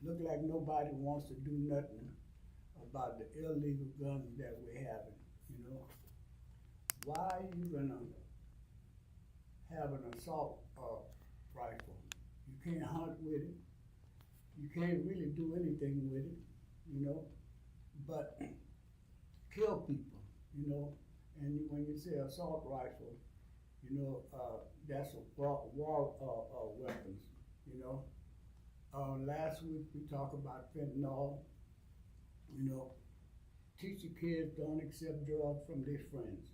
look like nobody wants to do nothing about the illegal guns that we're having, you know? Why are you gonna have an assault rifle? You can't hunt with it. You can't really do anything with it, you know? But kill people, you know? And when you say assault rifle, you know, that's a war weapons, you know? Last week we talked about fentanyl, you know? Teach the kids don't accept drugs from their friends.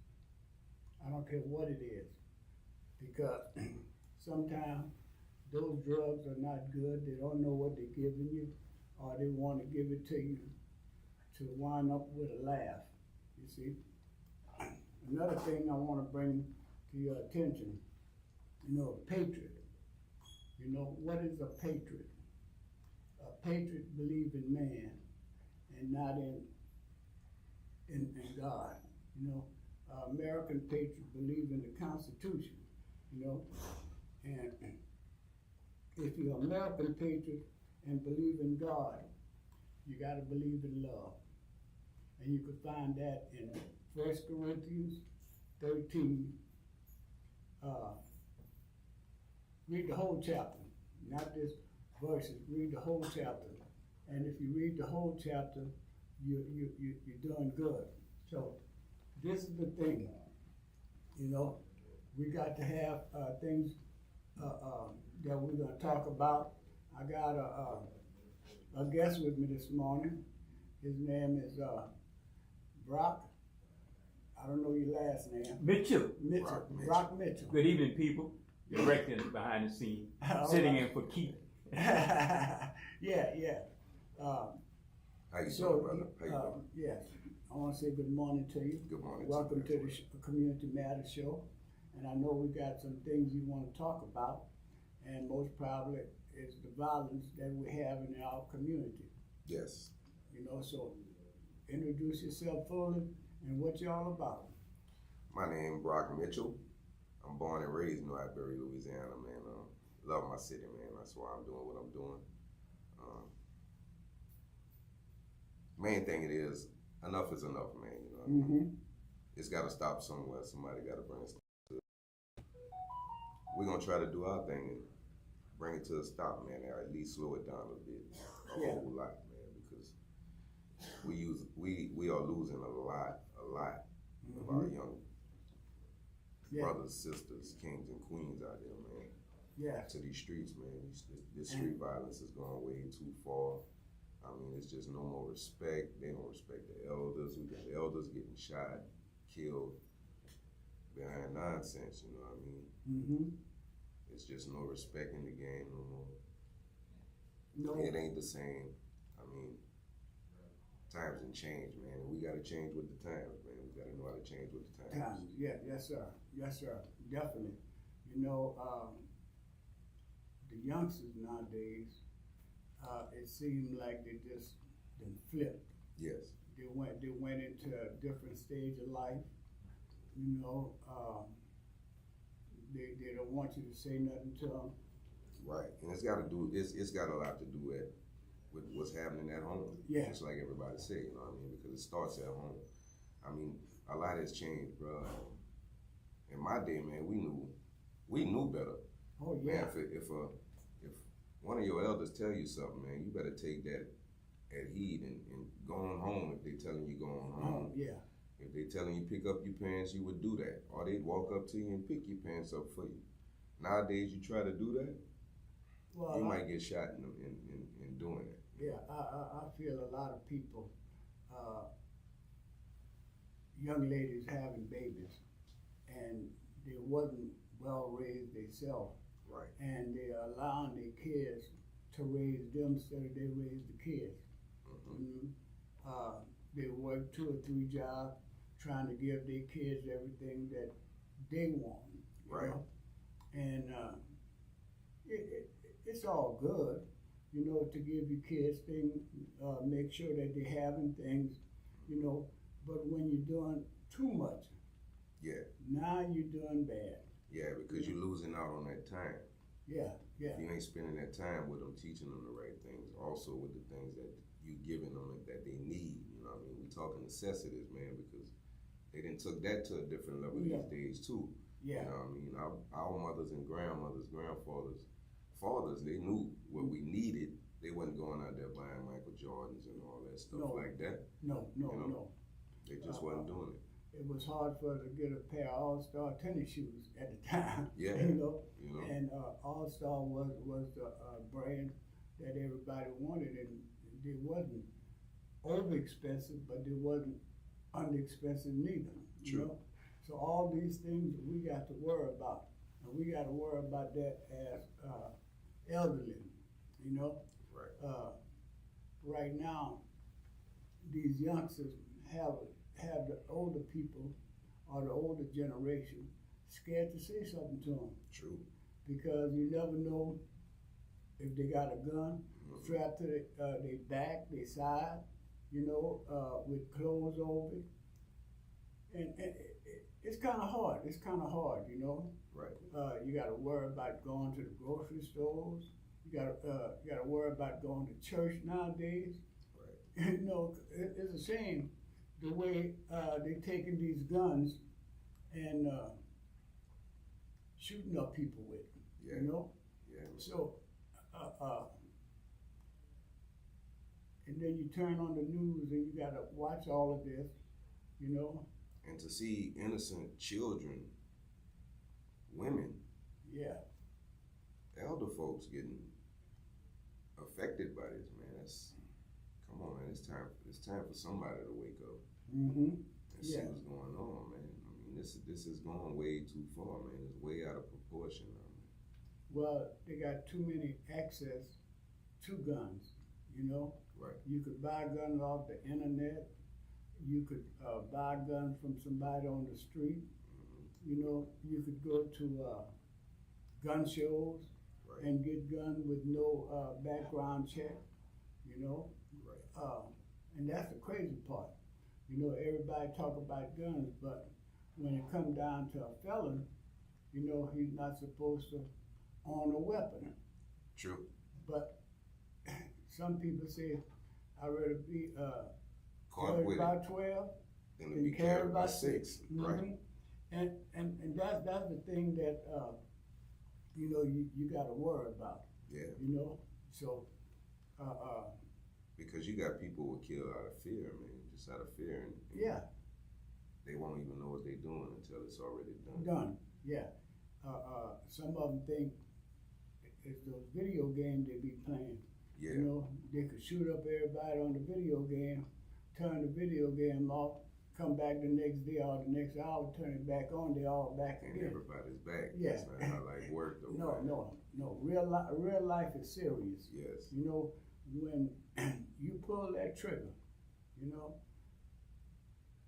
I don't care what it is, because sometimes those drugs are not good. They don't know what they're giving you, or they want to give it to you to wind up with a laugh, you see? Another thing I want to bring to your attention, you know, a patriot. You know, what is a patriot? A patriot believes in man and not in God, you know? American patriots believe in the Constitution, you know? And if you're an American patriot and believe in God, you gotta believe in love. And you can find that in 1 Corinthians 13. Read the whole chapter, not just verses, read the whole chapter. And if you read the whole chapter, you're doing good. So this is the thing, you know, we got to have things that we're gonna talk about. I got a guest with me this morning. His name is Brock. I don't know your last name. Mitchell. Brock Mitchell. Good evening, people. Directing behind the scene, sitting in for Keith. Yeah. How you doing, brother? How you doing? Yes, I want to say good morning to you. Good morning. Welcome to the Community Matters Show. And I know we got some things you want to talk about, and most probably is the violence that we have in our community. Yes. You know, so introduce yourself fully and what you're all about. My name Brock Mitchell. I'm born and raised in New Iberia, Louisiana, man. Love my city, man. That's why I'm doing what I'm doing. Main thing it is, enough is enough, man. You know what I mean? It's got to stop somewhere. Somebody got to bring it to. We're gonna try to do our thing and bring it to a stop, man, or at least slow it down a bit, a whole lot, man, because we are losing a lot of our young brothers, sisters, kings, and queens out there, man. Yeah. To these streets, man. This street violence is going way too far. I mean, it's just no more respect. They don't respect the elders. We got elders getting shot, killed behind nonsense, you know what I mean? It's just no respect in the game no more. No. It ain't the same. I mean, times and change, man. And we got to change with the times, man. We got to know how to change with the times. Yeah, yes, sir. Yes, sir. Definitely. You know, the youngsters nowadays, it seemed like they just done flipped. Yes. They went into a different stage of life. You know, they don't want you to say nothing to them. Right, and it's got a lot to do with what's happening at home. Yeah. Just like everybody say, you know what I mean? Because it starts at home. I mean, a lot has changed, bro. In my day, man, we knew better. Oh yeah. Man, if one of your elders tell you something, man, you better take that at heed and go on home if they telling you go on home. Yeah. If they telling you pick up your pants, you would do that. Or they'd walk up to you and pick your pants up for you. Nowadays, you try to do that, well, you might get shot in doing it. Yeah, I feel a lot of people, young ladies having babies, and they wasn't well raised themselves. Right. And they're allowing their kids to raise them instead of they raise the kids. They work 2 or 3 jobs trying to give their kids everything that they want. Right. Know? And it's all good, you know, to give your kids things, make sure that they're having things, you know, but when you're doing too much, now you're doing bad. Yeah, because you're losing out on that time. Yeah. You ain't spending that time with them, teaching them the right things, or also with the things that you giving them that they need. You know what I mean? We talking necessities, man, because they done took that to a different level Yeah. these days too. Yeah. You know what I mean? Our mothers and grandmothers, grandfathers, fathers, they knew what we needed. They wasn't going out there buying Michael Jordans and all that stuff No. like that. No. You know? They just wasn't doing it. It was hard for us to get a pair of All-Star tennis shoes at the time. Yeah. You know. You know? And All-Star was the brand that everybody wanted, and it wasn't over expensive, but it wasn't unexpensive neither. You True. know? So all these things we got to worry about, and we got to worry about that as elderly. You know. Right. Right now, these youngsters have the older people or the older generation scared to say something to them True. because you never know if they got a gun strapped to their back, their side, you know, with clothes over it. And it's kind of hard. It's kind of hard, you know. Right. You got to worry about going to the grocery stores. You got to worry about going to church nowadays. Right. You know, it's a shame the way they taking these guns and shooting up people with them. Yeah. You know. Yeah. So, and then you turn on the news and you got to watch all of this. You know. And to see innocent children, women, Yeah. elder folks getting affected by this, man. Come on, man. It's time for somebody to wake up Mm-hmm. and see Yeah. what's going on, man. I mean, this is going way too far, man. It's way out of proportion now, man. Well, they got too many access to guns. You know. Right. You could buy guns off the internet. You could buy guns from somebody on the street. Mm-hmm. You know, you could go to gun shows Right. and get guns with no background check. You know, Right. and that's the crazy part. You know, everybody talk about guns, but when it comes down to a felon, you know, he's not supposed to own a weapon. True. But some people say, I'd rather be Caught carried with by it. 12 Then to be carried by 6. Right. Mhm. And that's the thing that you know you got to worry about. Yeah. You know, so Because you got people who kill out of fear, man. Just out of fear, and yeah, they won't even know what they're doing until it's already done. done. Yeah, some of them think it's those video games they be playing. Yeah. You know, they could shoot up everybody on the video game, turn the video game off, come back the next day or the next hour, turn it back on, they all back And again. everybody's back. Yeah. That's not how life worked, though. No, man. no. Real life is serious. Yes. You know, when you pull that trigger, you know,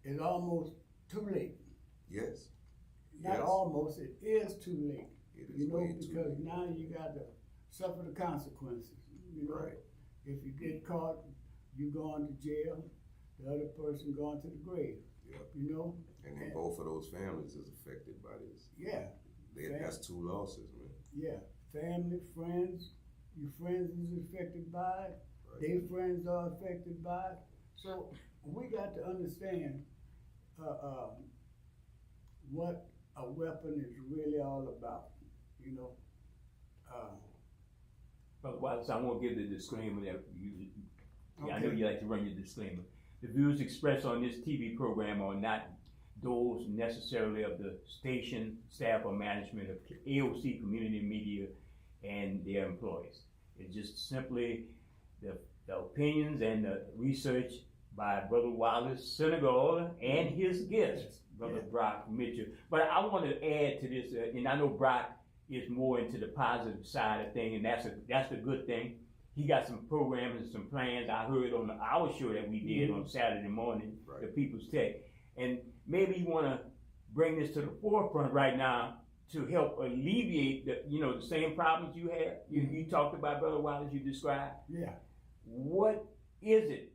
it's almost too late. Yes. Not Yes. almost, it is too late. It is You know, way too because late. now you got to suffer the consequences. You know, Right. if you get caught, you going to jail. The other person going to the grave. Yep. You know. And then both of those families is affected by this. Yeah, That's 2 losses, man. yeah. Family, friends. Your friends is affected by it. Right. Their friends are affected by it. So we got to understand what a weapon is really all about. You know. Brother Wallace, I want to give the disclaimer that I know Okay. you like to run your disclaimer. The views expressed on this TV program are not those necessarily of the station, staff, or management of AOC Community Media and their employees. It's just simply the opinions and the research by Brother Wallace Senegal and his guest, Yes. Brother Yeah. Brock Mitchell. But I want to add to this, and I know Brock is more into the positive side of things, and that's a good thing. He got some programs and some plans. I heard on our show that we did on Saturday morning, Right. the People's Tech. And maybe you want to bring this to the forefront right now to help alleviate the same problems you had. You talked about, Brother Wallace, you described. Yeah. What is it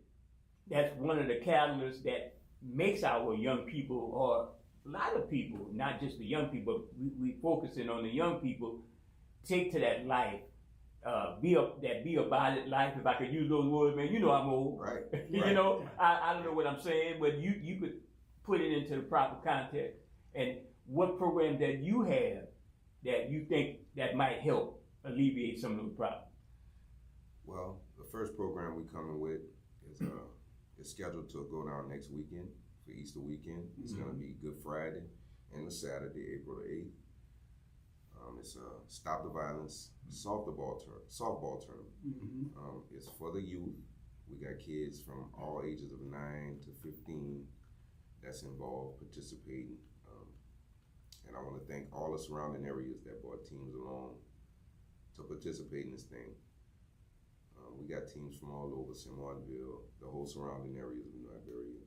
that's one of the catalysts that makes our young people, or a lot of people, not just the young people, we focusing on the young people, take to that life be about it life. If I could use those words, man, you know I'm old. Right. You know, I don't know what I'm saying, but you could put it into the proper context. And what program that you have that you think that might help alleviate some of those problems? Well, the first program we coming with is scheduled to go down next weekend for Easter weekend. It's gonna be Good Friday and the Saturday, April the 8th. It's a Stop the Violence softball tournament. It's for the youth. We got kids from all ages of 9 to 15 that's involved, participating. And I want to thank all the surrounding areas that brought teams along to participate in this thing. We got teams from all over San Juanville, the whole surrounding areas of New Iberia.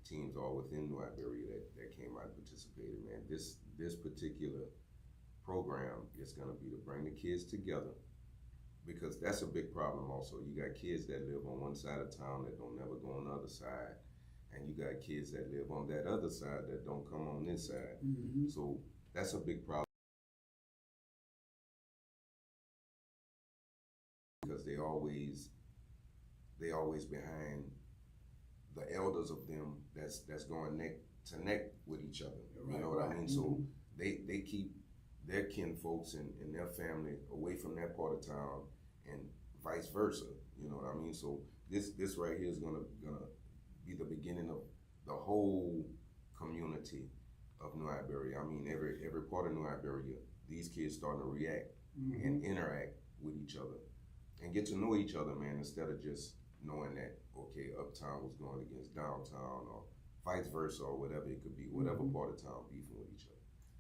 Teams all within New Iberia that came out and participated, man. This particular program is gonna be to bring the kids together, because that's a big problem also. You got kids that live on one side of town that don't never go on the other side, and you got kids that live on that other side that don't come on this side. So that's a big problem, because they always behind the elders of them that's going neck to neck with each other. You know what I mean? So they keep their kin folks and their family away from that part of town, and vice versa. You know what I mean? So this right here is gonna be the beginning of the whole community of New Iberia. I mean, every part of New Iberia, these kids starting to react and interact with each other and get to know each other, man, instead of just knowing that, okay, uptown was going against downtown, or vice versa, or whatever it could be, whatever part of town beefing with each other.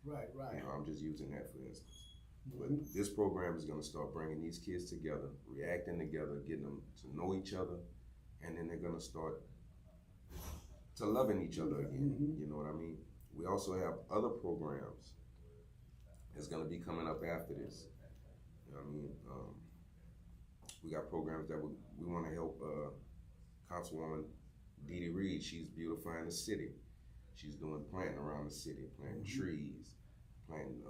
Right. You know, I'm just using that for instance. But this program is going to start bringing these kids together, reacting together, getting them to know each other, and then they're going to start to loving each other again. You know what I mean? We also have other programs that's going to be coming up after this. You know what I mean? We got programs that we want to help Councilwoman Dee Dee Reed. She's beautifying the city. She's doing planting around the city, planting trees, planting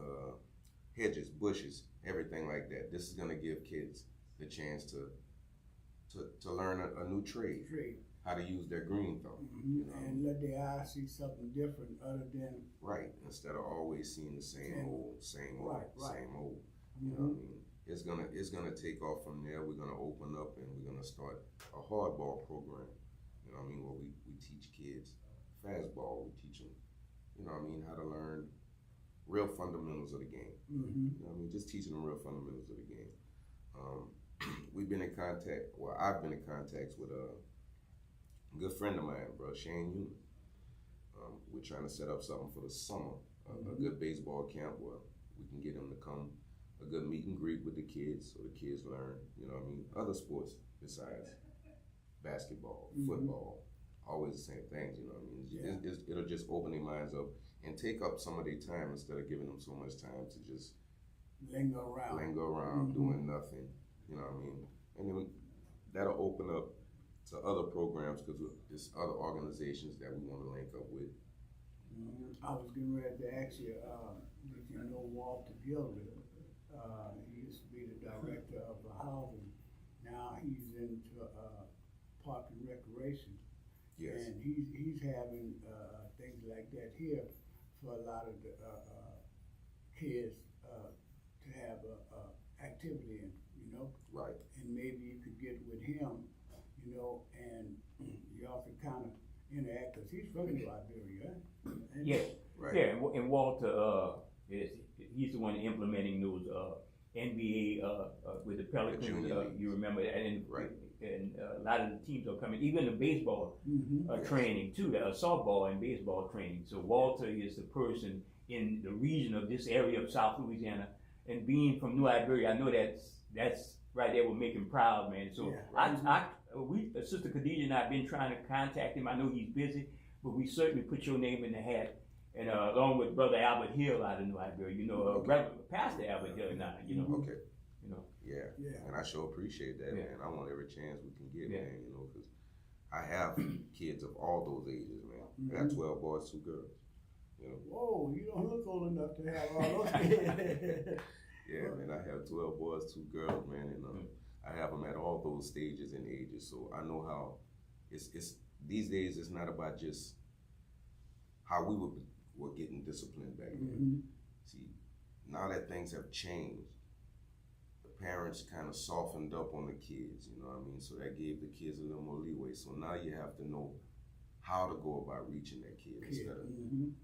hedges, bushes, everything like that. This is gonna give kids the chance to learn a new trade, how to use their green thumb. You know? And let their eyes see something different other than instead of always seeing the same old. You know what I mean? It's gonna take off from there. We're gonna open up and we're gonna start a hardball program. You know what I mean? Where we teach kids fastball. We teach them, you know what I mean, how to learn real fundamentals of the game. You know what I mean? Just teaching them real fundamentals of the game. We've been in contact, well, I've been in contact with a good friend of mine, bro, Shane Newman. We're trying to set up something for the summer, a good baseball camp where we can get them to come, a good meet and greet with the kids, so the kids learn, you know what I mean, other sports besides basketball, football, always the same things, you know what I mean? It'll just open their minds up and take up some of their time instead of giving them so much time to just linger around doing nothing, you know what I mean? And then that'll open up to other programs, because there's other organizations that we want to link up with. I was getting ready to ask you, did you know Walter Gilder? He used to be the director of housing. Now he's into park and recreation. Yes. And he's having things like that here for a lot of the kids to have activity in, you know? Right. And maybe you could get with him, you know, and y'all could kind of interact, because he's from New Iberia, right? Yeah. Right. Yeah, and Walter he's the one implementing those NBA with the Pelicans. You remember that, and a lot of the teams are coming. Even the baseball training too, softball and baseball training. So Walter is the person in the region of this area of South Louisiana, and being from New Iberia, I know that's right there. Will make him proud, man. So Sister Khadija and I have been trying to contact him. I know he's busy, but we certainly put your name in the hat. And along with Brother Albert Hill out of New Iberia, you know, Pastor Albert Hill now, you know. Okay. You know. Yeah. And I sure appreciate that, man. I want every chance we can get, man, you know, because I have kids of all those ages, man. I got 12 boys, 2 girls, you know. Whoa, you don't look old enough to have all those kids. Yeah, man, I have 12 boys, 2 girls, man, and I have them at all those stages and ages, so I know how it's these days. It's not about just how we were getting disciplined back then. Mm-hmm. See, now that things have changed, the parents kind of softened up on the kids, you know what I mean? So that gave the kids a little more leeway. So now you have to know how to go about reaching that kid instead of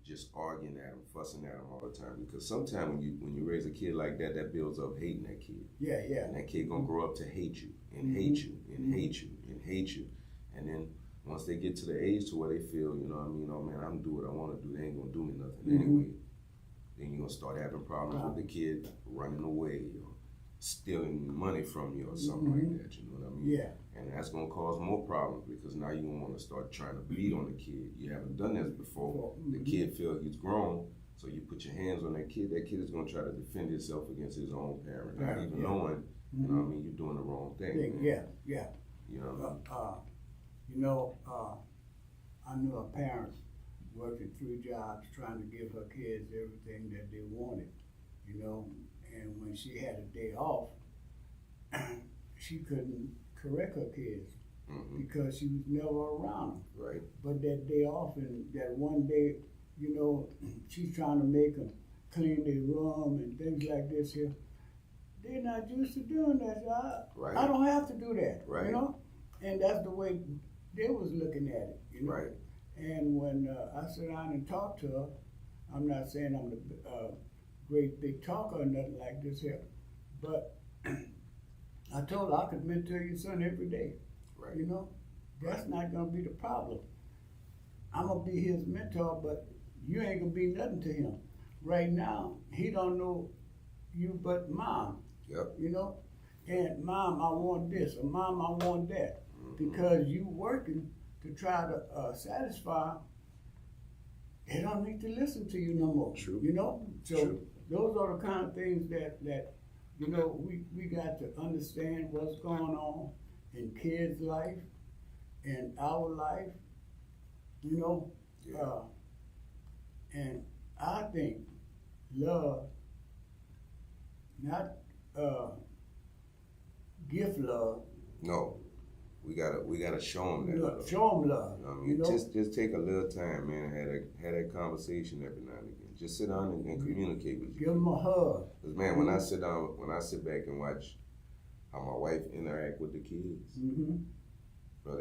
just arguing at them, fussing at them all the time. Because sometimes when you raise a kid like that, that builds up hating that kid. Yeah, yeah. And that kid gonna grow up to hate you and hate you and hate you and hate you. And then once they get to the age to where they feel, you know what I mean, oh man, I'm gonna do what I wanna do, they ain't gonna do me nothing anyway. Then you're gonna start having problems with the kid running away or stealing money from you or something like that, you know what I mean? Yeah. And that's gonna cause more problems because now you're gonna wanna start trying to beat on the kid. You haven't done this before. The kid feel he's grown, so you put your hands on that kid is gonna try to defend himself against his own parent, not even knowing, you know what I mean, you're doing the wrong thing. Man. Yeah. You know what I mean? I knew a parent working 3 jobs trying to give her kids everything that they wanted, you know, and when she had a day off, she couldn't correct her kids because she was never around them. Right. But that day off and that one day, you know, she's trying to make them clean their room and things like this here. They're not used to doing that, so I don't have to do that, you know? And that's the way they was looking at it, you know? Right. And when I sit down and talk to her, I'm not saying I'm the great big talker or nothing like this here, but I told her I could mentor your son every day, you know? That's not gonna be the problem. I'm gonna be his mentor, but you ain't gonna be nothing to him. Right now, he don't know you but mom, you know? And mom, I want this, or mom, I want that. Because you working to try to satisfy, they don't need to listen to you no more. True. You know? So those are the kind of things that you know, we got to understand what's going on in kids' life, in our life, you know? And I think love, not gift love. No. We gotta show them that love. Show them love. You know what I mean? Just take a little time, man, and have that conversation every now and again. Just sit down and communicate with you. Give them a hug. Cause man, when I sit back and watch how my wife interact with the kids, bro,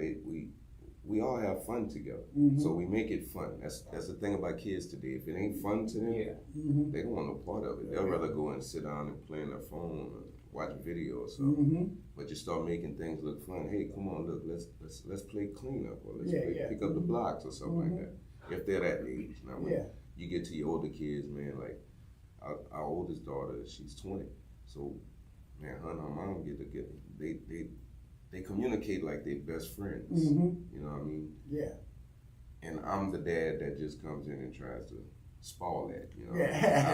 we all have fun together. So we make it fun. That's the thing about kids today. If it ain't fun to them, they don't want no part of it. They'll rather go and sit down and play on their phone or watch a video or something. But you start making things look fun. Hey, come on, look, let's play cleanup or let's pick up the blocks or something like that. If they're that age. Now when you get to your older kids, man, like our oldest daughter, she's 20. So man, her and her mom they communicate like they're best friends. You know what I mean? Yeah. And I'm the dad that just comes in and tries to spoil that, you know. I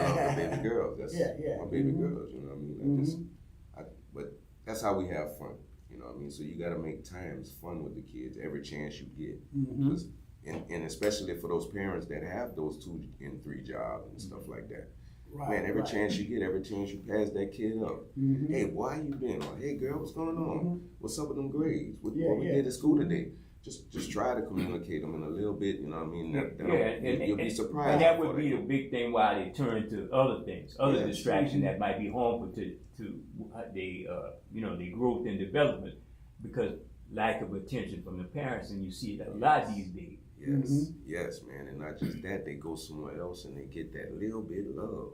love the baby girls. That's my baby girls, you know what I mean? But that's how we have fun, you know what I mean? So you gotta make times fun with the kids every chance you get. Because and especially for those parents that have those 2 and 3 jobs and stuff like that. Man, every chance you get, every chance you pass that kid up. Hey, why you been? Or, hey girl, what's going on? What's up with them grades? What we did at school today? Just try to communicate them in a little bit, you know what I mean? You'll be surprised. And that would be the big thing why they turn to other things, other distractions that might be harmful to their growth and development, because lack of attention from the parents, and you see that a lot these days. Yes, man, and not just that, they go somewhere else and they get that little bit of love.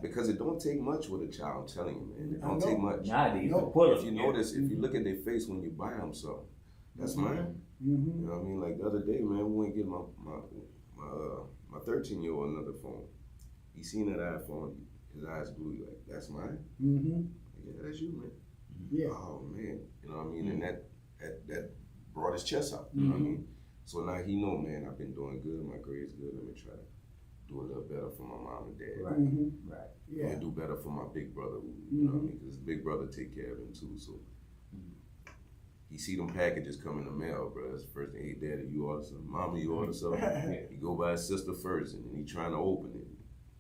Because it don't take much with a child, I'm telling you, man. It don't take much. If you notice, if you look at their face when you buy them something, that's mine. You know what I mean? Like the other day, man, we went to get my 13-year-old another phone. He seen that iPhone, his eyes glued like, that's mine? Yeah, that's you, man. Oh man, you know what I mean? And that brought his chest out, you know what I mean? So now he know, man, I've been doing good, my grades good, let me try to do a little better for my mom and dad. Let me do better for my big brother, you know what I mean? Because his big brother take care of him too, so. He see them packages come in the mail, bro. That's the first thing. Hey, daddy, you order something? Mama, you order something? He go by his sister first, and then he trying to open it.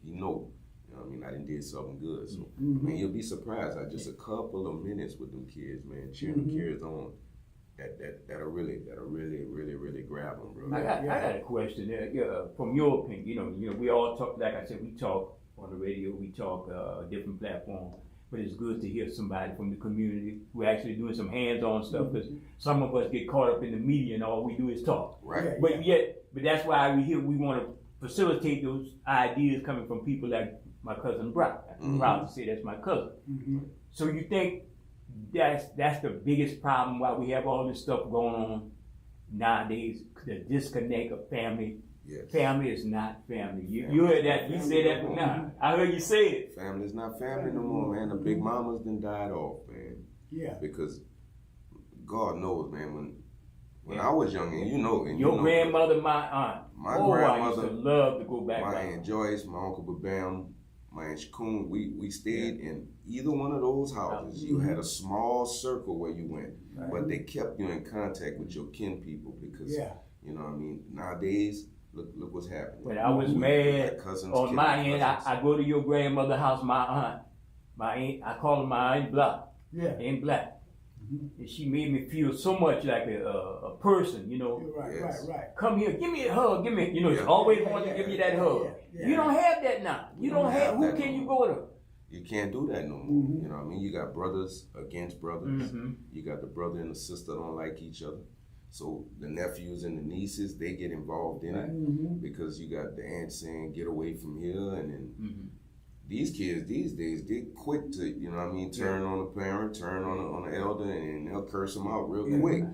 He know, you know what I mean, I done did something good. So, Mm-hmm. man, you'll be surprised. Just a couple of minutes with them kids, man, cheering Mm-hmm. them kids on. That'll really grab them, bro. I got a question from your opinion. You know, we all talk, like I said, we talk on the radio, we talk different platforms, but it's good to hear somebody from the community who actually doing some hands-on stuff, because some of us get caught up in the media and all we do is talk. Right. But that's why we want to facilitate those ideas coming from people like my cousin Brock. I'm proud to say that's my cousin. Mm-hmm. So you think that's the biggest problem why we have all this stuff going on nowadays, the disconnect of family? Yes. Family is not family. You heard that, you said that, but nah, I heard you say it. Family's not family no more, man. The big mamas done died off, man. Yeah. Because God knows, man, when I was young, and you know, Your grandmother, my aunt. My I used grandmother, to love to go back. my Aunt Joyce, my Uncle Babam, my Aunt Shakun, we stayed in either one of those houses. You had a small circle where you went, but they kept you in contact with your kin people because, you know what I mean, nowadays, look what's happening. When I was mad, on my end, cousins. I go to your grandmother's house, my aunt, I call her my Aunt Black. Yeah. Aunt Black. And she made me feel so much like a person, you know. You're right, Yes. right. Come here, give me a hug, give me, you know, Yeah. she always wanted to give you that hug. Yeah. You don't have that now. You don't have, who that can no you more. go to? You can't do that no more. You know what I mean? You got brothers against brothers. You got the brother and the sister don't like each other. So the nephews and the nieces, they get involved in it because you got the aunt saying, get away from here. And then these kids these days, they quick to, you know what I mean, turn on the parent, turn on the elder, and they'll curse them out real quick.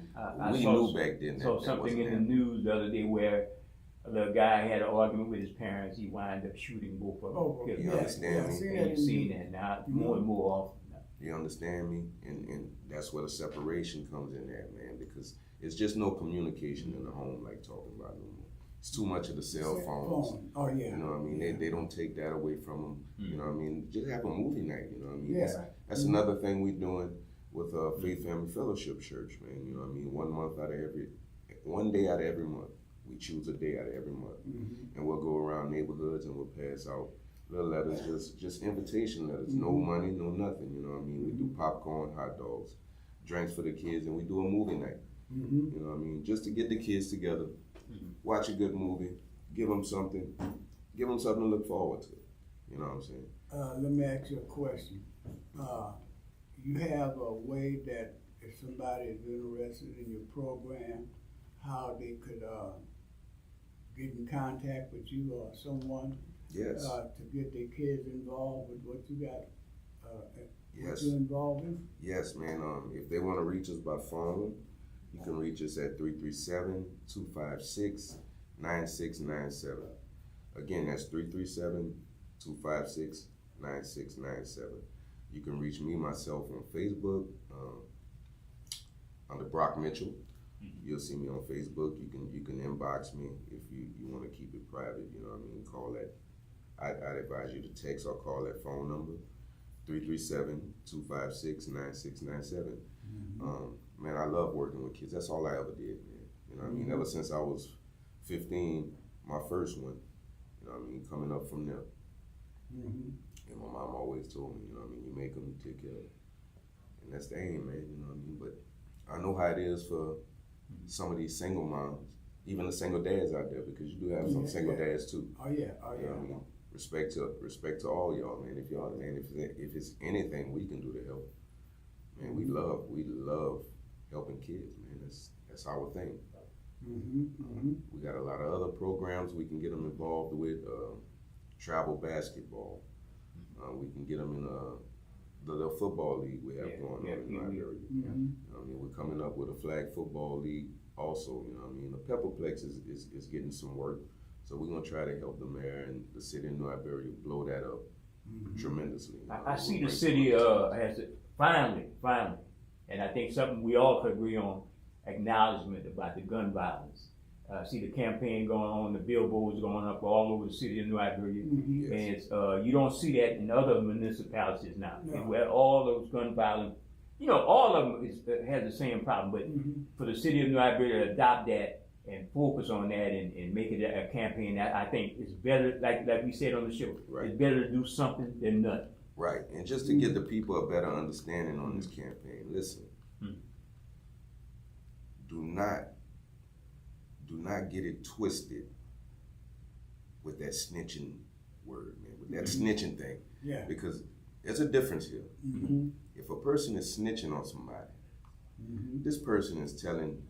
We knew back then that saw that something wasn't in the happening. news the other day where a little guy had an argument with his parents. He wound up shooting both of them. Oh, Killed You them. understand me? And you've seen that now more and more often. You understand me? And that's where the separation comes in there, man, because it's just no communication in the home like talking about no more. It's too much of the cell phones. Oh, yeah. You know what I mean? They don't take that away from them. You know what I mean? Just have a movie night, you know what I mean? Yeah. That's another thing we're doing with Faith Family Fellowship Church, man. You know what I mean? 1 day out of every month. We choose a day out of every month. And we'll go around neighborhoods and we'll pass out little letters, just invitation letters. No money, no nothing, you know what I mean? We do popcorn, hot dogs, drinks for the kids, and we do a movie night. You know what I mean? Just to get the kids together, watch a good movie, give them something to look forward to. You know what I'm saying? Let me ask you a question. You have a way that if somebody is interested in your program, how they could get in contact with you or someone Yes. to get their kids involved with what you got, Yes. what you're involved in? Yes, man. If they want to reach us by phone, you can reach us at 337-256-9697. Again, that's 337-256-9697. You can reach me, myself, on Facebook under Brock Mitchell. You'll see me on Facebook. You can inbox me if you want to keep it private. You know what I mean? Call that. I'd advise you to text or call that phone number, 337-256-9697. Man, I love working with kids. That's all I ever did, man. You know what I mean? Ever since I was 15, my first one, you know what I mean, coming up from there. And my mom always told me, you know what I mean, you make them, you take care of them. And that's the aim, man, you know what I mean? But I know how it is for some of these single moms, even the single dads out there, because you do have some single dads too. Oh, yeah. You know what I mean? Respect to all y'all, man. If it's anything we can do to help, man, we love helping kids, man. That's our thing. We got a lot of other programs we can get them involved with. Travel basketball. We can get them in the football league we have going on in my area. You know what I mean? We're coming up with a flag football league also. You know what I mean? The Pepperplex is getting some work. So we're gonna try to help the mayor and the city of New Iberia blow that up tremendously. I see the city has finally, and I think something we all could agree on, acknowledgement about the gun violence. I see the campaign going on, the billboards going up all over the city of New Iberia, and it's, you don't see that in other municipalities now, where all those gun violence, you know, all of them has the same problem, but for the city of New Iberia to adopt that and focus on that and make it a campaign. I think it's better, like we said on the show, Right. it's better to do something than nothing. Right, and just to give the people a better understanding on this campaign, listen. Do not get it twisted with that snitching word, man, with that snitching thing. Yeah. Because there's a difference here. Mm-hmm. If a person is snitching on somebody, this person is telling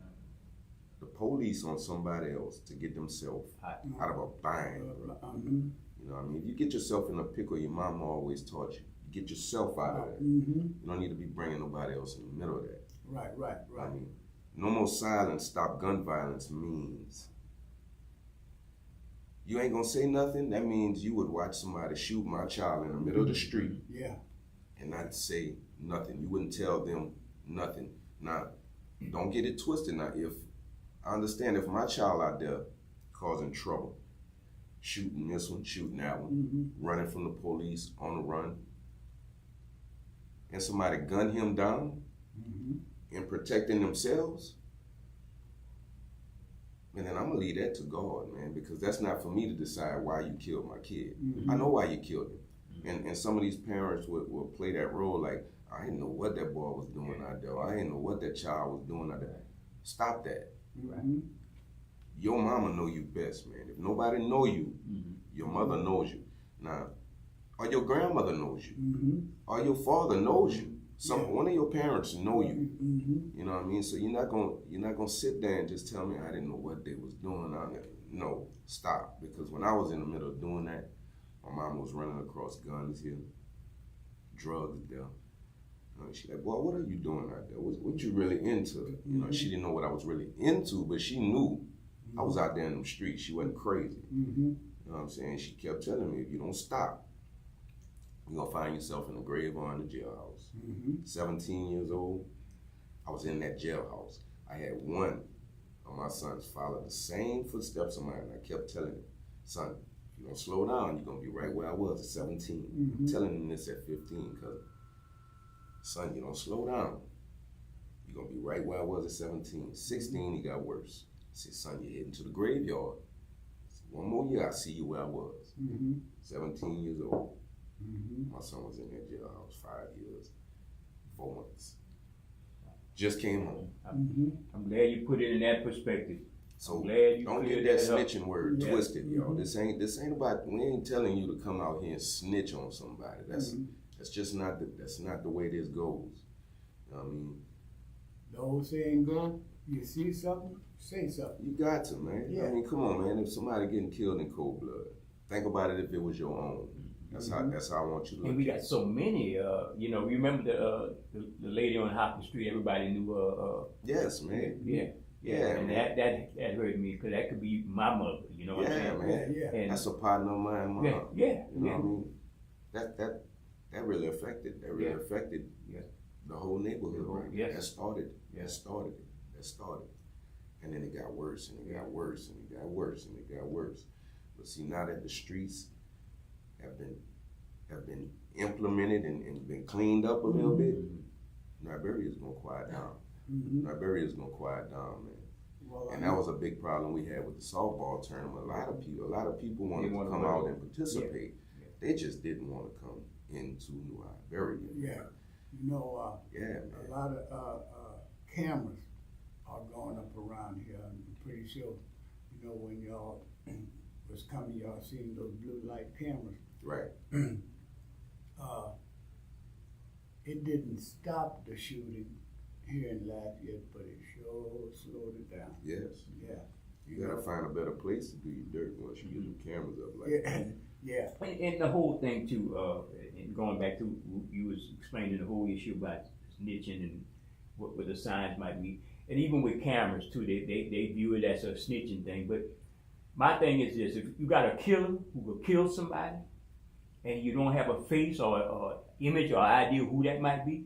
the police on somebody else to get themselves out of a bind. You know what I mean? If you get yourself in a pickle, your mama always taught you. Get yourself out of that. You don't need to be bringing nobody else in the middle of that. Right. I mean, no more silence, stop gun violence means you ain't gonna say nothing. That means you would watch somebody shoot my child in the middle of the street and not say nothing. You wouldn't tell them nothing. Now, don't get it twisted. Now, if I understand if my child out there causing trouble, shooting this one, shooting that one, running from the police on the run, and somebody gun him down and protecting themselves, and then I'm gonna leave that to God, man, because that's not for me to decide why you killed my kid. I know why you killed him. And some of these parents will play that role like, I didn't know what that boy was doing out there. I didn't know what that child was doing out there. Stop that. Your mama know you best, man. If nobody know you, your mother knows you. Now, or your grandmother knows you, or your father knows you. One of your parents know you. You know what I mean? So you're not gonna sit there and just tell me I didn't know what they was doing out there. No, stop. Because when I was in the middle of doing that, my mom was running across guns here, drugs there. She like, boy, what are you doing out there? What you really into? You know, she didn't know what I was really into, but she knew I was out there in the streets. She wasn't crazy. You know what I'm saying? She kept telling me, if you don't stop, you're gonna find yourself in the grave or in the jailhouse. 17 years old, I was in that jailhouse. I had one of my sons follow the same footsteps of mine. I kept telling him, son, if you don't slow down, you're gonna be right where I was at 17. I'm telling him this at 15, because son, you don't slow down, you're gonna be right where I was at 17. 16, he got worse. I said, son, you're heading to the graveyard. Said, one more year, I'll see you where I was. 17 years old. My son was in that jailhouse 5 years, 4 months. Just came home. I'm glad you put it in that perspective. So glad you don't cleared get that that up. snitching word twisted, y'all. This ain't about. We ain't telling you to come out here and snitch on somebody. That's just not the way this goes. You know what I mean? The old saying goes, you see something, say something. You got to, man. Yeah. I mean, come on, man. If somebody getting killed in cold blood, think about it if it was your own. That's how I want you to look. And we got so many, you know, remember the lady on Hopkins Street, everybody knew, yes, man. Yeah, and man. that hurt me, because that could be my mother, you know what I'm saying? Man. Yeah. That's a partner of mine, Mom. Yeah. You know what I mean? That really affected. That really affected the whole neighborhood. Right? Yes. That started it. And then it got worse, and it got worse, and it got worse, and it got worse. But see, now that the streets have been implemented and been cleaned up a little bit, Liberia is gonna quiet down. Liberia is gonna quiet down, man. Well, and that was a big problem we had with the softball tournament. A lot of people wanted to come out and participate. They just didn't want to come into New Liberia. Yeah, you know, man. A lot of cameras are going up around here. I'm pretty sure, you know, when y'all was coming, y'all seen those blue light cameras. Right. It didn't stop the shooting here in Lafayette, but it sure slowed it down. Yes. Yeah. You gotta find a better place to do your dirt once you get the cameras up like that. Yeah. And the whole thing too, and going back to, you was explaining the whole issue about snitching and what the signs might be. And even with cameras too, they view it as a snitching thing. But my thing is this: if you got a killer who will kill somebody, and you don't have a face or image or idea who that might be,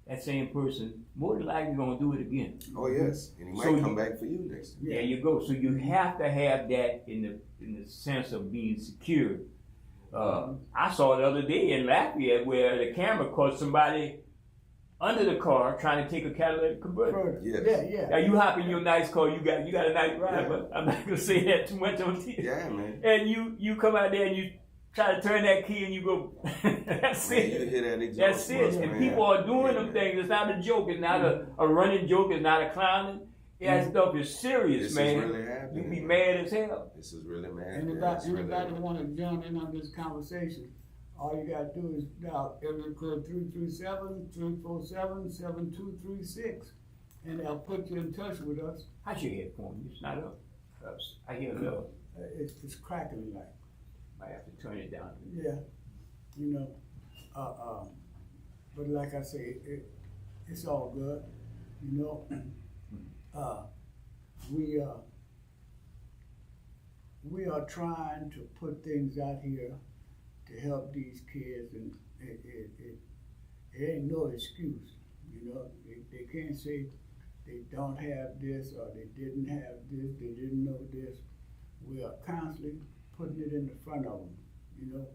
that same person more than likely gonna do it again. Oh yes, and he might come back for you next time. There you go. So you have to have that in the sense of being secure. I saw the other day in Lafayette where the camera caught somebody under the car trying to take a catalytic converter. Further. Yes. Yeah. Now you hop in your nice car, you got a nice Right. but I'm not gonna say that too much on TV. Yeah, man. And you come out there and you try to turn that key and you go, that's Man, you it. hear that exhaust That's it. bust, And man. people are doing them Yeah. things. It's not a joke. It's not a running joke. It's not a clowning. That stuff is serious, This man. is really happening. You be man. mad as hell. This is really mad. Anybody want to join in on this conversation? All you gotta do is dial area code 337-347-7236, and they'll put you in touch with us. How's your headphone? It's not up. I hear a little. It's crackling like, I have to turn it down. yeah, you know. But like I say, it's all good, you know. We are trying to put things out here to help these kids, and it ain't no excuse, you know. They can't say they don't have this, or they didn't have this, they didn't know this. We are constantly putting it in the front of them, you know,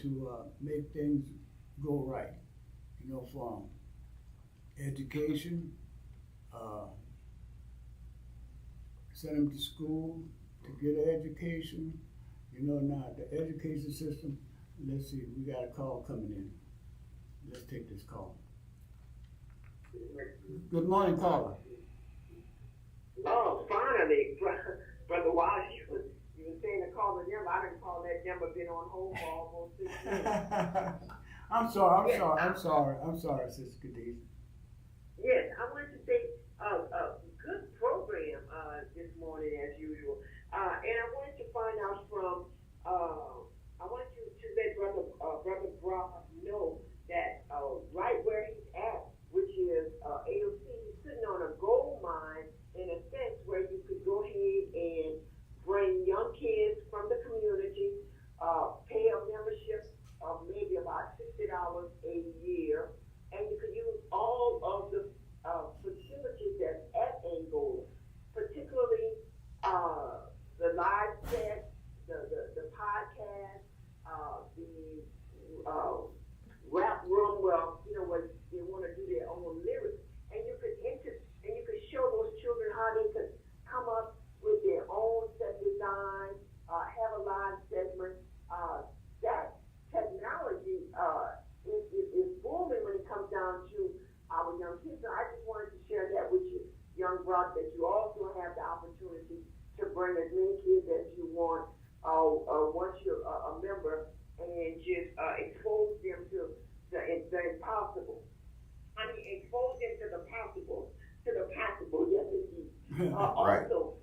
to make things go right, you know, from education, send them to school to get an education, you know. Now the education system, let's see, we got a call coming in. Let's take this call. Good morning, caller. Oh, finally, Brother Wallace, you were saying to call the number. I didn't call that number, been on hold for almost 6 years. I'm sorry, Sister Khadijah. Yes, I wanted to say, good program this morning as usual. And I wanted to find out from, I want you to let Brother Brock know that right where he's at, which is AOC, he's sitting on a gold mine in a sense where you could go ahead and bring young kids from the community, pay a membership of maybe about $60 a year, and you could use all of the facilities that's at Angola, particularly the live set, the podcast, the rap room, well, you know, where they want to do their own lyrics, and you could show those children how they could come up with their own set design, have a live segment. That technology is booming when it comes down to our young kids. So I just wanted to share that with you, young Brock, that you also have the opportunity to bring as many kids as you want once you're a member, and just expose them to the impossible. I mean, expose them to the possible, yes indeed. Right. Also,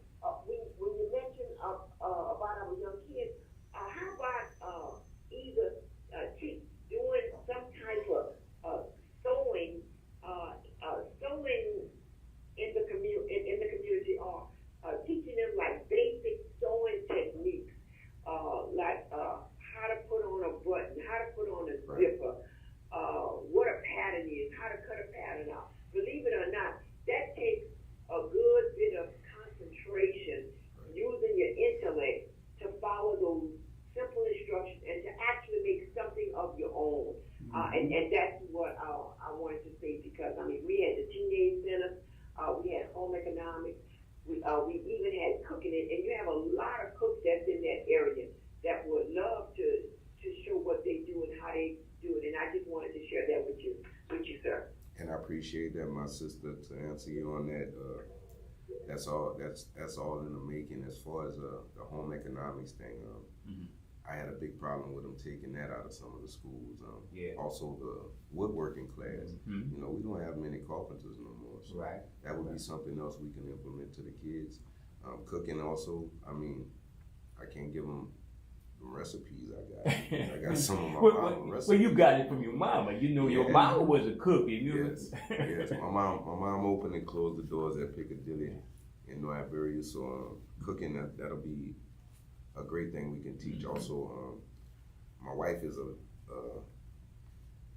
when you mention about our young kids, how about either doing some type of sewing in the community, or teaching them like basic sewing techniques, like how to put on a button, how to put on a zipper, what a pattern is, how to cut a pattern out. Believe it or not, that takes a good bit of concentration, using your intellect to follow those simple instructions and to actually make something of your own. And that's what I wanted to say, because I mean, we had the teenage center, we had home economics, we even had cooking, and you have a lot of cooks that's in that area that would love to show what they do and how they do it. And I just wanted to share that with you, sir. And I appreciate that, my sister. To answer you on that, that's all in the making. As far as the home economics thing, I had a big problem with them taking that out of some of the schools. Also the woodworking class. You know, we don't have many carpenters no more, so that would be something else we can implement to the kids. Cooking also, I mean, I can't give them the recipes I got some of my mama recipes. Well, you got it from your mama. You know, your mama was a cook. Yes. My mom opened and closed the doors at Piccadilly in New Iberia. So cooking, that'll be a great thing we can teach. Also, my wife is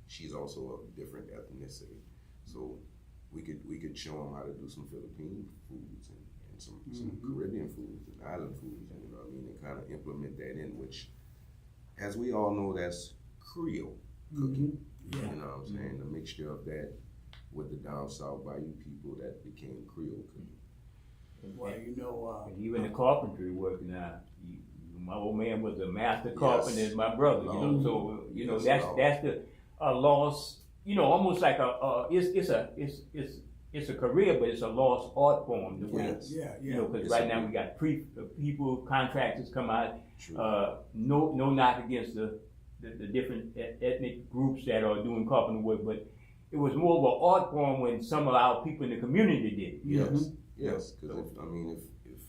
she's also of different ethnicity, so we could show them how to do some Philippine foods and some Caribbean foods and island foods, you know what I mean, and kind of implement that in, which, as we all know, that's Creole cooking. You know what I'm saying? The mixture of that with the down south Bayou people that became Creole cooking. Well, you know, And even the carpentry work now. My old man was a master carpenter, Yes. as my brother. You know, so you know that's the lost. You know, almost like it's a career, but it's a lost art form. The way, Yes. yeah, you know, because It's right a- now we got people, contractors come out. True. No knock against the different ethnic groups that are doing carpenter work, but it was more of an art form when some of our people in the community did it. Yes, yes, because if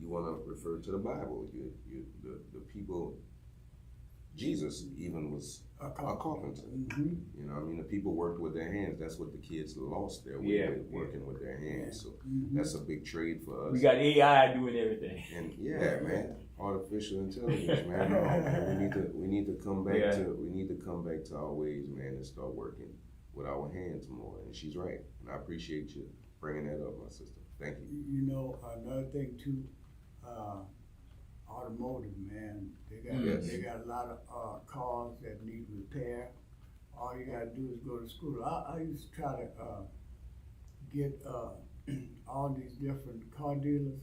you want to refer to the Bible, the people, Jesus even was a carpenter. Mm-hmm. You know, the people worked with their hands. That's what the kids lost their way Yeah, with, working with their hands. So Mhm. that's a big trade for us. We got AI doing everything. And yeah, man, artificial intelligence, man. No, man. We need to come back Yeah. to our ways, man, and start working with our hands more. And she's right, and I appreciate you bringing that up, my sister. Thank you. You know, another thing too, automotive, man. Yes. They got a lot of cars that need repair. All you gotta do is go to school. I used to try to get all these different car dealers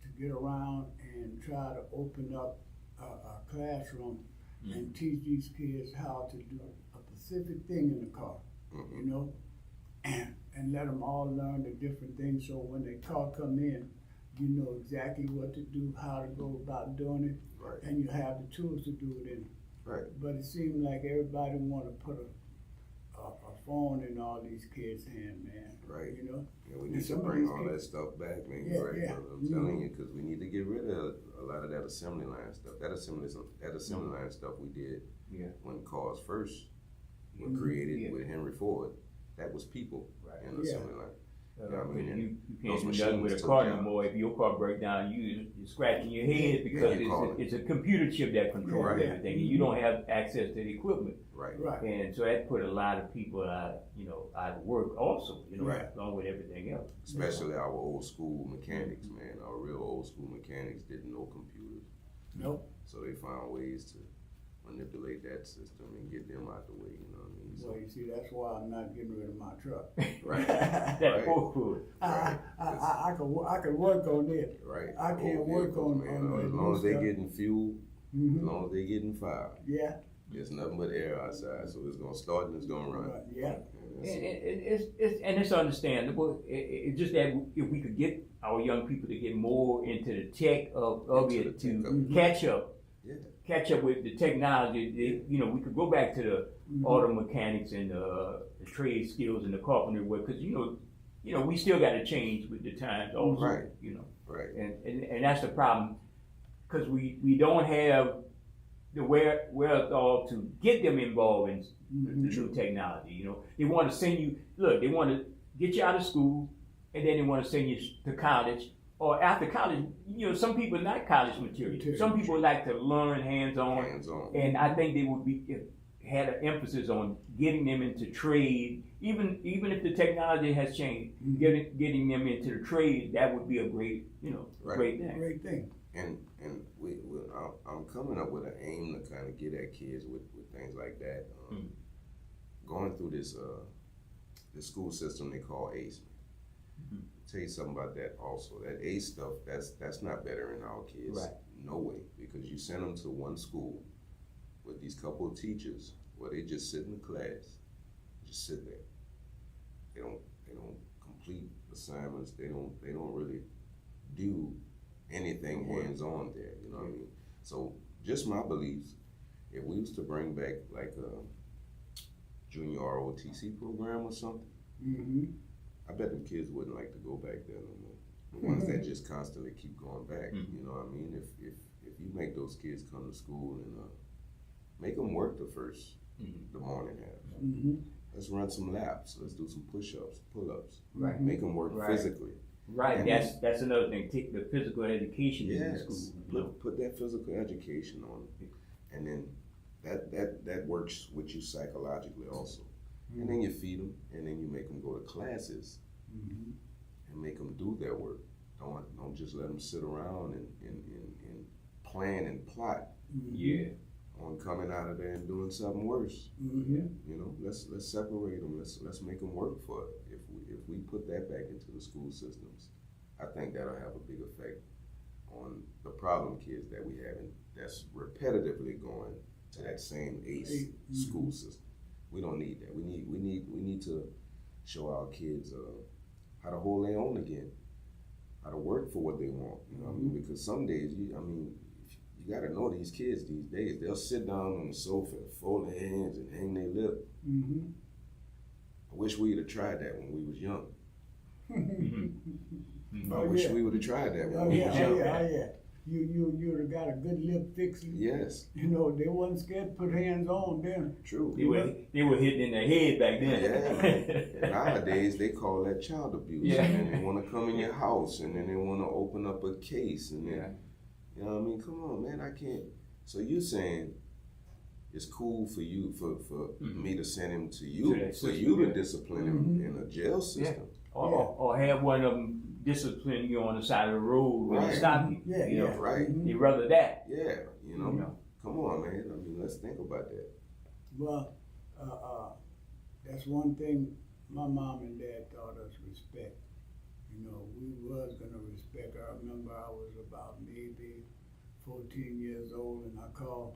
to get around and try to open up a classroom and teach these kids how to do a specific thing in the car, Mhm. you know, and let them all learn the different things. So when the car come in, you know exactly what to do, how to go about doing it, Right, and you have the tools to do it in. right. But it seems like everybody want to put a phone in all these kids' hand, man. Right. You know. Yeah, we And need to some of bring these all kids- that stuff back, man. Yeah, You're right, yeah. brother. I'm telling Mhm. you, because we need to get rid of a lot of that assembly line stuff. That assembly line stuff we did Yeah. when cars first were Mhm. created Yeah. with Henry Ford. That was people Right. in the Yeah. assembly line. You those can't do nothing with a machines car took no jobs. more. If your car breaks down, you're scratching your head because Yeah. it's a computer chip that controls Right. everything, and you don't have access to the equipment. Right. Right. And so that put a lot of people out of work also, Right. along with everything else. Especially our old school mechanics, man. Our real old school mechanics didn't know computers. Nope. So they found ways to manipulate that system and get them out the way, you know what I mean? So, Well, you see, that's why I'm not getting rid of my truck. right. That Right. forward. I could work on it. Right. I can't Old work vehicles, on as that long new as they stuff. getting fuel, as Mm-hmm. long as they getting fire, Yeah. there's nothing but air outside. So it's gonna start and it's gonna run. Right. Yeah. And that's it. It's understandable. It's just that if we could get our young people to get more into the tech of Into it the to tech of it. Yeah. catch up with the technology, we could go back to the auto mechanics and the trade skills and the carpentry work, because we still got to change with the times also. Right. Right. And that's the problem, because we don't have the wherewithal to get them involved in the new technology. They want to send you. Look, they want to get you out of school, and then they want to send you to college. Or after college, some people like college material. Some people like to learn hands-on. Hands-on. And I think they would had an emphasis on getting them into trade, even if the technology has changed, getting them into the trade. That would be a great, Right. great thing. Great thing. And I'm coming up with an aim to kind of get at kids with things like that. Going through this school system they call ACE. Tell you something about that also. That ACE stuff, that's not bettering our kids. Right. No way. Because you send them to one school with these couple of teachers where they just sit in the class, just sit there. They don't complete assignments. They don't really do anything hands-on there. You know what I mean? So just my beliefs. If we was to bring back like a junior ROTC program or something, Mm-hmm. I bet them kids wouldn't like to go back there no more. The ones that just constantly keep going back. You know what I mean? If you make those kids come to school and make them work the morning half. Mm-hmm. Let's run some laps. Let's do some push-ups, pull-ups. Right. Make them work Right. physically. Right. And that's another thing. Take the physical education in the Yes. school. Put that physical education on it. And then that works with you psychologically also. And then you feed them, and then you make them go to classes and make them do their work. Don't just let them sit around and plan and plot. Yeah. on coming out of there and doing something worse. Mm-hmm. You know, let's separate them. Let's make them work for it. If we put that back into the school systems, I think that'll have a big effect on the problem kids that we have that's repetitively going to that same ACE school system. We don't need that. We need to show our kids how to hold their own again, how to work for what they want. You know what I mean? Because some days, you gotta know these kids these days. They'll sit down on the sofa and fold their hands and hang their lip. Mm-hmm. I wish we'd have tried that when we was young. I Oh, wish yeah. we would have tried that when Oh we yeah, was oh young. yeah, oh yeah. You'd have got a good lip fixing. Yes, You know, they wasn't scared to put hands on them. true. They were hitting in their head back then. Yeah. Nowadays they call that child abuse. Yeah. And then they want to come in your house and then they want to open up a case and then, Yeah. you know what I mean? Come on, man, I can't. So you saying it's cool for you for me to send him to you, To that for system, you to yeah. discipline him in a jail system? Or have one of them discipline you on the side of the road when Right. they stop you. Yeah, you know? yeah. Right. Mhm. They rather that. Yeah, you know. You know. Come on, man. I mean, let's think about that. Well, that's one thing my mom and dad taught us respect. You know, we was gonna respect. I remember I was about maybe 14 years old and I called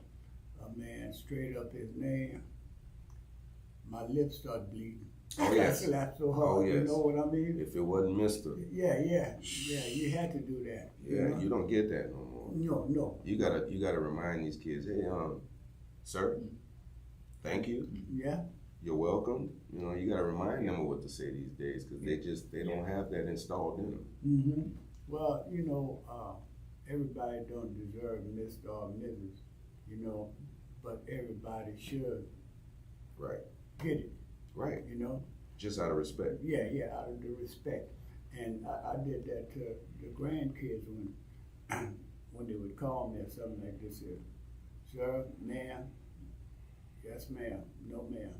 a man straight up his name. My lips started bleeding. Oh, yes. I slapped so hard, Oh, you yes. know what I mean? If it wasn't Mister, Yeah, you had to do that. yeah, you don't get that no more. No, You gotta remind these kids, hey, sir, thank you. yeah. You're welcome. You know, you gotta remind them of what to say these days because they don't have that installed in them. Mm-hmm. Well, you know, everybody don't deserve Mr. or Mrs., you know, but everybody should Right, get it, right. you know? Just out of respect. Yeah, out of the respect. And I did that to the grandkids when they would call me or something like this here. Sir, ma'am, yes ma'am, no ma'am.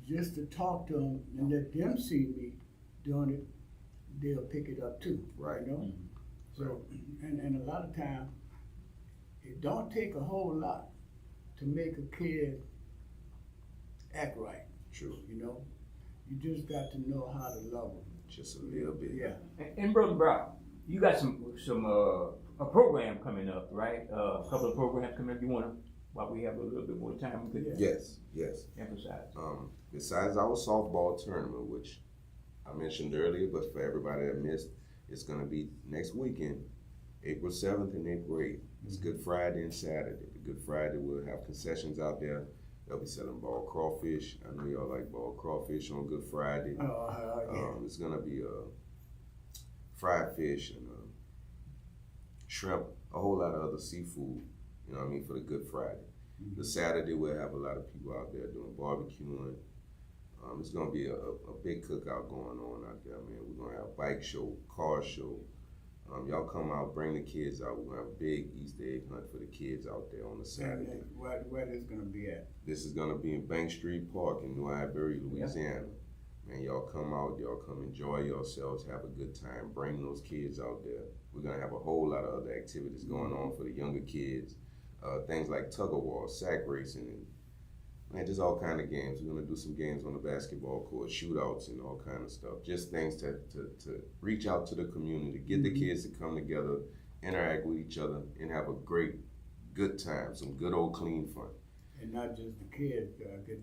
Just to talk to them and let them see me doing it, they'll pick it up too. Right. You know? So, and a lot of times, it don't take a whole lot to make a kid act right, True. you know? You just got to know how to love them. Just a little bit. Yeah. And Brother Brown, you got a program coming up, right? A couple of programs coming up. You want to, while we have a little bit more time, we could Yes. emphasize. Besides our softball tournament, which I mentioned earlier, but for everybody that missed, it's gonna be next weekend, April 7th and April 8th. It's Good Friday and Saturday. The Good Friday we'll have concessions out there. They'll be selling ball crawfish. I know y'all like ball crawfish on Good Friday. Yeah. It's gonna be fried fish and shrimp, a whole lot of other seafood, you know what I mean, for the Good Friday. Mm-hmm. The Saturday we'll have a lot of people out there doing barbecuing. It's gonna be a big cookout going on out there, man. We're gonna have bike show, car show. Y'all come out, bring the kids out. We're gonna have a big Easter egg hunt for the kids out there on the Saturday. And where this gonna be at? This is gonna be in Bank Street Park in New Iberia, Louisiana. Man, y'all come out, y'all come enjoy yourselves, have a good time, bring those kids out there. We're gonna have a whole lot of other activities going on for the younger kids. Things like tug of war, sack racing, and man, just all kind of games. We're gonna do some games on the basketball court, shootouts and all kind of stuff. Just things to reach out to the community, get the kids to come together, interact with each other, and have a great, good time, some good old clean fun. And not just the kids, get the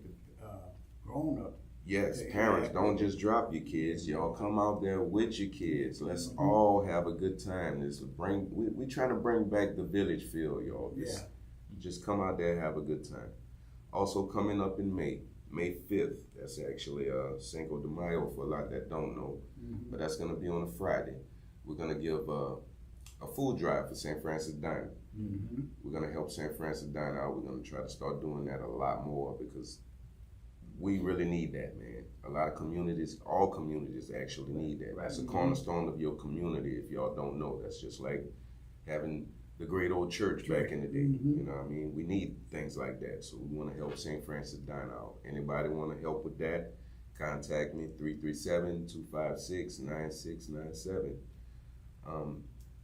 grown-ups. Yes, Yeah, parents, yeah. don't just drop your kids. Y'all come out there with your kids. Let's all have a good time. We trying to bring back the village feel, y'all. Just come out there and have a good time. Also coming up in May 5th, that's actually Cinco de Mayo for a lot that don't know, but that's gonna be on a Friday. We're gonna give a food drive for St. Francis Diner. We're gonna help St. Francis Diner out. We're gonna try to start doing that a lot more because we really need that, man. A lot of communities, all communities actually need that. That's a cornerstone of your community if y'all don't know. That's just like having the great old church back in the day. You know what I mean? We need things like that. So we want to help St. Francis Diner out. Anybody want to help with that? Contact me, 337-256-9697.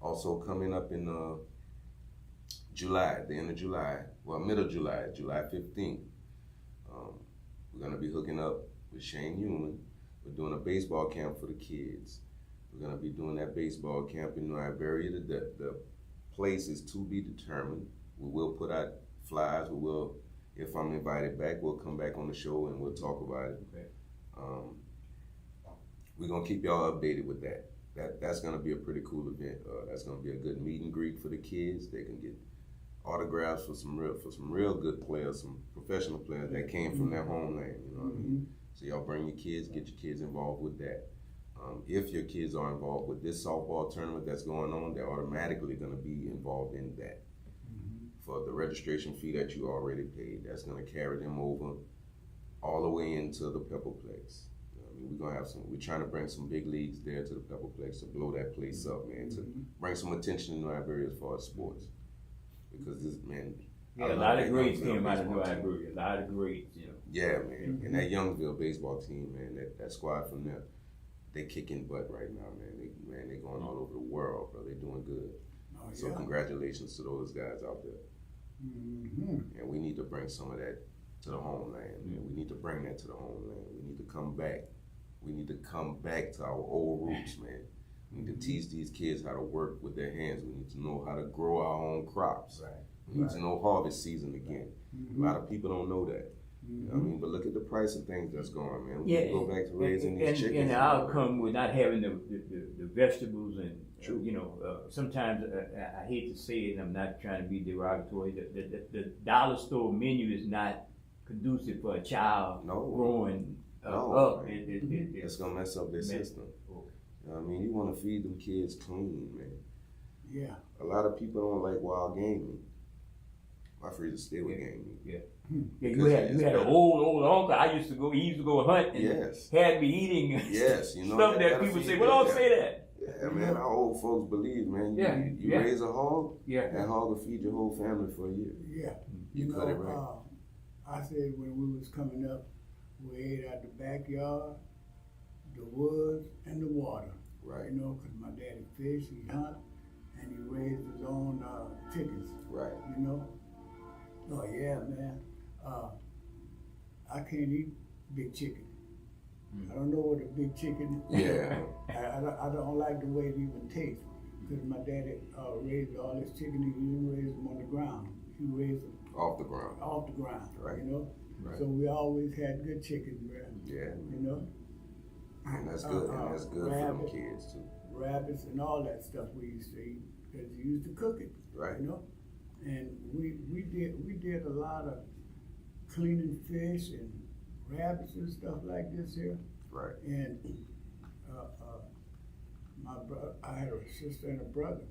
Also coming up in July, the end of July, well, middle of July, July 15th. We're gonna be hooking up with Shane Hewman. We're doing a baseball camp for the kids. We're gonna be doing that baseball camp in New Iberia. The place is to be determined. We will put out flyers. We will, if I'm invited back, we'll come back on the show and we'll talk about it. Okay. We're gonna keep y'all updated with that. That's gonna be a pretty cool event. That's gonna be a good meet and greet for the kids. They can get autographs for some real good players, some professional players that came from their homeland. You know what I mean? So y'all bring your kids, get your kids involved with that. If your kids are involved with this softball tournament that's going on, they're automatically gonna be involved in that. For the registration fee that you already paid, that's gonna carry them over all the way into the Pepperplex. We're trying to bring some big leagues there to the Pepperplex to blow that place up, man, to bring some attention to New Iberia as far as sports. Because this, man. Yeah, a lot of greats came out of New Iberia. A lot of greats, you know. Yeah, man. And that Youngsville baseball team, man, that squad from there, they kicking butt right now, man. They going all over the world, bro. They doing good. Oh, So yeah. congratulations to those guys out there. And we need to bring some of that to the homeland. Man. We need to bring that to the homeland. We need to come back. We need to come back to our old roots, man. We need to teach these kids how to work with their hands. We need to know how to grow our own crops. Right. We need to know harvest season again. A lot of people don't know that. You know what I mean? But look at the price of things that's going, man. We need to go back to raising these chickens. And the outcome with not having the vegetables and, True. you know, sometimes I hate to say it, and I'm not trying to be derogatory, the dollar store menu is not conducive for a child growing up. It's going to mess up their system. You know what I mean? You want to feed them kids clean, man. Yeah. A lot of people don't like wild game meat. My freezer still with game meat. Yeah. Yeah, you had an old uncle. He used to go hunt and had me eating Yes, you know, stuff that people say, well, don't say that. Yeah, man, our old folks believe, man. You raise a hog, that hog will feed your whole family for a year. Yeah. You cut it right. I said when we was coming up, we ate out the backyard, the woods, and the water. Right. You know, because my daddy fished, he hunt, and he raised his own chickens. Right. You know? Oh, yeah, man. I can't eat big chicken. I don't know what a big chicken is. Yeah. I don't like the way it even tastes. Because my daddy raised all his chicken, he didn't raise them on the ground. He raised them off the ground. Off the ground, right. You know? Right. So we always had good chicken, bro. Yeah. You know? And that's good. And that's good for them kids too. Rabbits and all that stuff we used to eat because you used to cook it. Right. You know? And we did a lot of cleaning fish and rabbits and stuff like this here. Right. And my brother, I had a sister and a brother.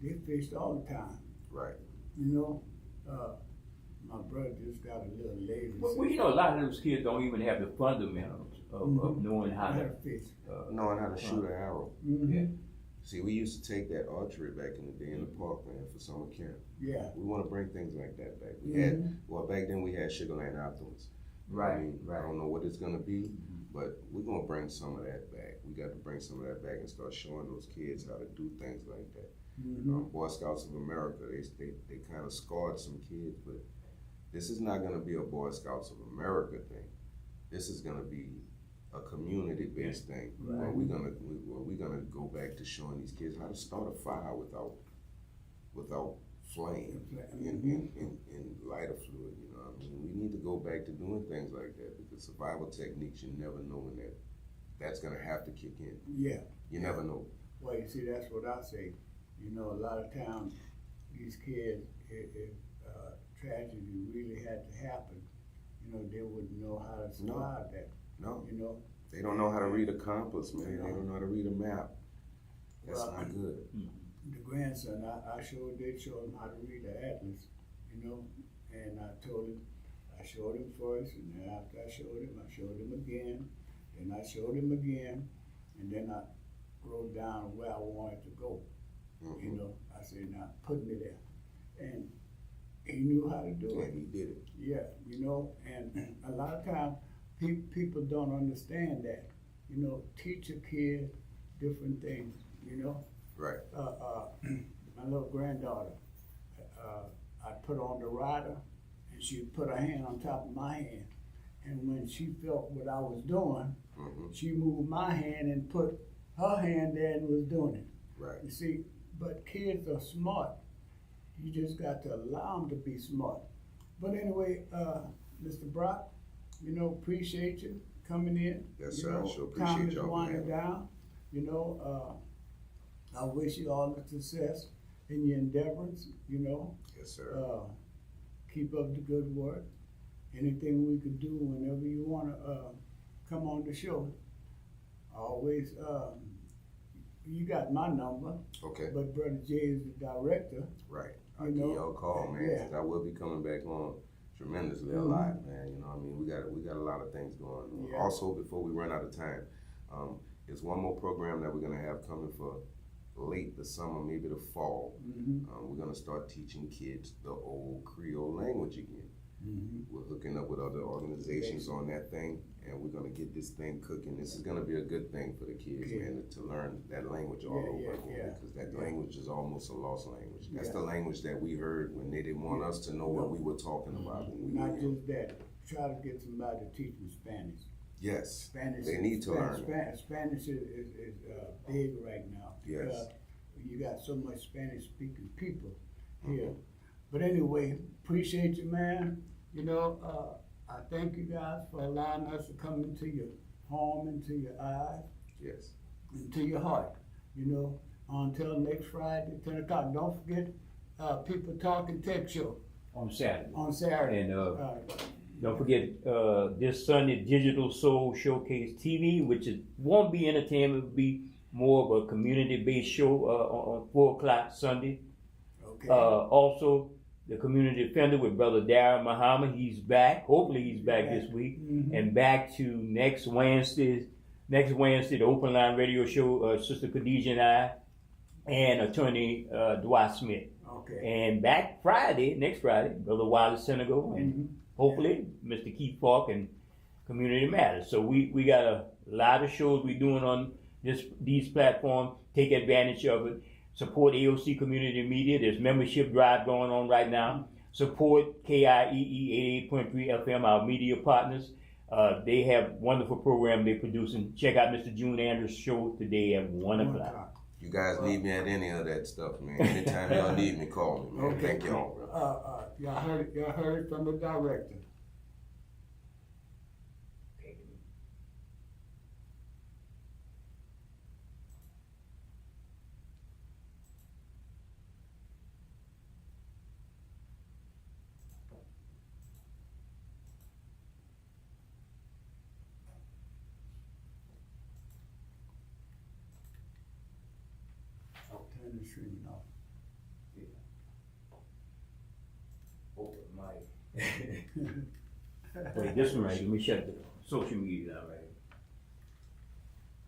They fished all the time. Right. You know, my brother just got a little lazy. Well, you know, a lot of those kids don't even have the fundamentals of knowing how to fish. Knowing how to shoot an arrow. Yeah. See, we used to take that archery back in the day in the park, man, for summer camp. Yeah. We want to bring things like that back. We had, well, back then we had Sugar Land Optimums. Right. I mean, I don't know what it's going to be, but we're going to bring some of that back. We got to bring some of that back and start showing those kids how to do things like that. Boy Scouts of America, they kind of scarred some kids, but this is not going to be a Boy Scouts of America thing. This is going to be a community-based thing. Where we're gonna go back to showing these kids how to start a fire without flame and lighter fluid. You know what I mean? We need to go back to doing things like that because survival techniques, you never know when that's gonna have to kick in. Yeah. You never know. Well, you see, that's what I say. You know, a lot of times these kids, if tragedy really had to happen, you know, they wouldn't know how to survive that. No. You know? They don't know how to read a compass, man. They don't know how to read a map. That's not good. The grandson, I showed him how to read the atlas, you know, and I showed him first, and then after I showed him again, and I showed him again, and then I wrote down where I wanted to go. You know, I said, now put me there. And he knew how to do it. And he did it. Yeah, you know, and a lot of times people don't understand that. You know, teach a kid different things, you know. Right. My little granddaughter, I'd put on the rider, and she'd put her hand on top of my hand. And when she felt what I was doing, she moved my hand and put her hand there and was doing it. Right. You see, but kids are smart. You just got to allow them to be smart. But anyway, Mr. Brock, you know, appreciate you coming in. Yes, You sir. know, I sure time appreciate is y'all for winding having me. down. You know, I wish you all the success in your endeavors. You know, Yes, sir. keep up the good work. Anything we could do whenever you wanna come on the show. Always, you got my number, Okay. but Brother Jay is the director. Right. I'll You give know, y'all a call, man. yeah. 'Cause I will be coming back on tremendously a Mhm. lot, man. You know what I mean? We got a lot of things going on. Yeah. Also, before we run out of time, there's one more program that we're gonna have coming for late the summer, maybe the fall. We're gonna start teaching kids the old Creole language again. We're hooking up with other organizations on that thing, and we're gonna get this thing cooking. This is gonna be a good thing for the kids, Yeah. man, to learn that language all Yeah, over yeah, again, yeah. because that Yeah. language is almost a lost language. That's Yeah. the language that we heard when they didn't want us to know what we were talking about when we were Not young. just that, try to get somebody to teach them Spanish. Yes, Spanish. they need to learn it. Spanish is big right now. Yes. because You got so much Spanish speaking people here. But anyway, appreciate you, man. You know, I thank you guys for allowing us to come into your home, into your eyes, Yes. into your heart. You know, until next Friday, 10 o'clock. Don't forget, People Talking Tech Show On Saturday. on Saturday. And don't forget this Sunday, Digital Soul Showcase TV, which won't be entertainment, it'll be more of a community-based show on 4 o'clock Sunday. Okay. Also, the community defender with Brother Darren Muhammad, he's back. Hopefully he's back this week. And back to next Wednesday, the Open Line Radio Show, Sister Khadijah and I, and Attorney Dwight Smith. Okay. And back next Friday, Brother Wallace Senegal, and hopefully Mr. Keith Falk and Community Matters. So we got a lot of shows we're doing on these platforms. Take advantage of it. Support AOC Community Media. There's membership drive going on right now. Support KIEE 88.3 FM, our media partners. They have wonderful program they're producing. Check out Mr. June Andrews' show today at 1 o'clock. You guys need me at any of that stuff, man. Anytime y'all need me, call me, man. Okay. Thank y'all, bro. Y'all heard it from the director. Turn the streaming off. Wait, this one right. Let me shut the social media down right